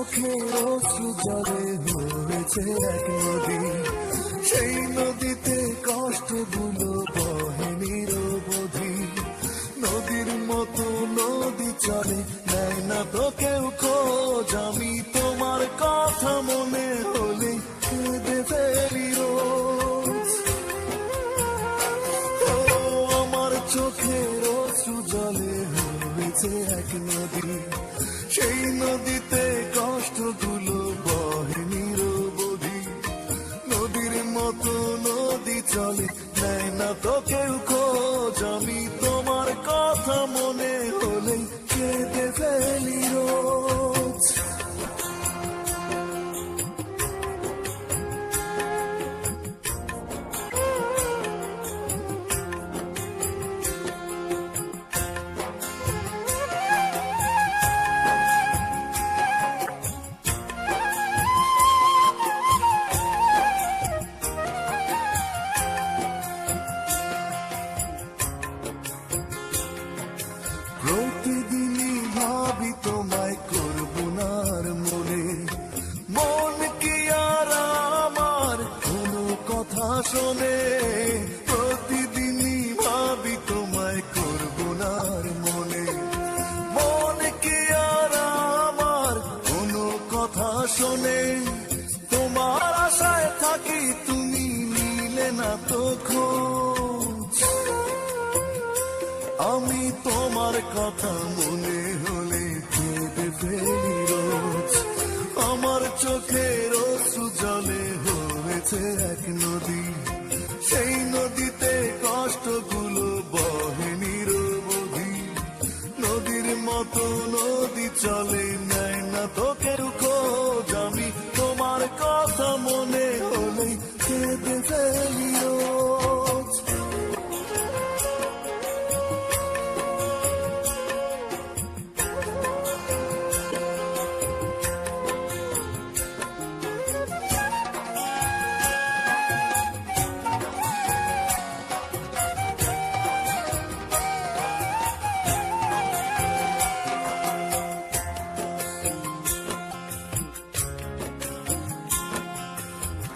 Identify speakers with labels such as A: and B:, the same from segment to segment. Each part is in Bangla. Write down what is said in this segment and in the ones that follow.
A: চোখের অশ্রু জলে হয়েছে এক নদী, সেই নদীতে কষ্টগুলো বহে নিরবধি। নদীর মতো নদী চলে, নেয় না তো কেউ খোঁজ। আমি তোমার কথা মনে হলে কেঁদে ফেলি রোজ। ও আমার চোখের অশ্রু জলে হয়েছে এক নদী, সেই নদীতে কষ্টগুলো বহে নিরবধি। নদীর মতো নদী চলে, নেয় না তো কেউ খোঁজ। আমি তোমার কথা মনে হলে কেঁদে ফেলি রোজ। প্রতিদিনই ভাবি তোমায় করবো না আর মনে, মন কি আর আমার কোনো কথা শোনে। প্রতিদিনই ভাবি তোমায় করবো না আর মনে, মন কি আর আমার কোনো কথা শোনে। তোমার আশায় থাকি, তুমি নিলে না তো খোঁজ। আমি তোমার কথা মনে হলে কেঁদে ফেলি রোজ। আমার চোখের অশ্রু জলে হয়েছে এক নদী, সেই নদীতে কষ্টগুলো বহে নিরবধি। নদীর মতো নদী চলে, নেয় না তো কেউ খোঁজ। আমি তোমার কথা মনে হলে কেঁদে ফেলি রোজ।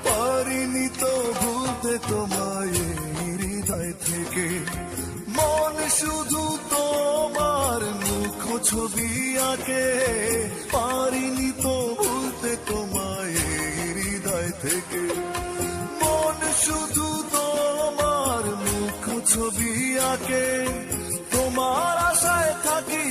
A: পারিনি তো ভুলতে তোমায় হৃদয় থেকে, মন শুধু তোমার মুখ ছবি আঁকে। পারিনি তো ভুলতে তোমায় হৃদয় থেকে, মন শুধু তোমার মুখ ছবি আঁকে। তোমার আশায় থাকি,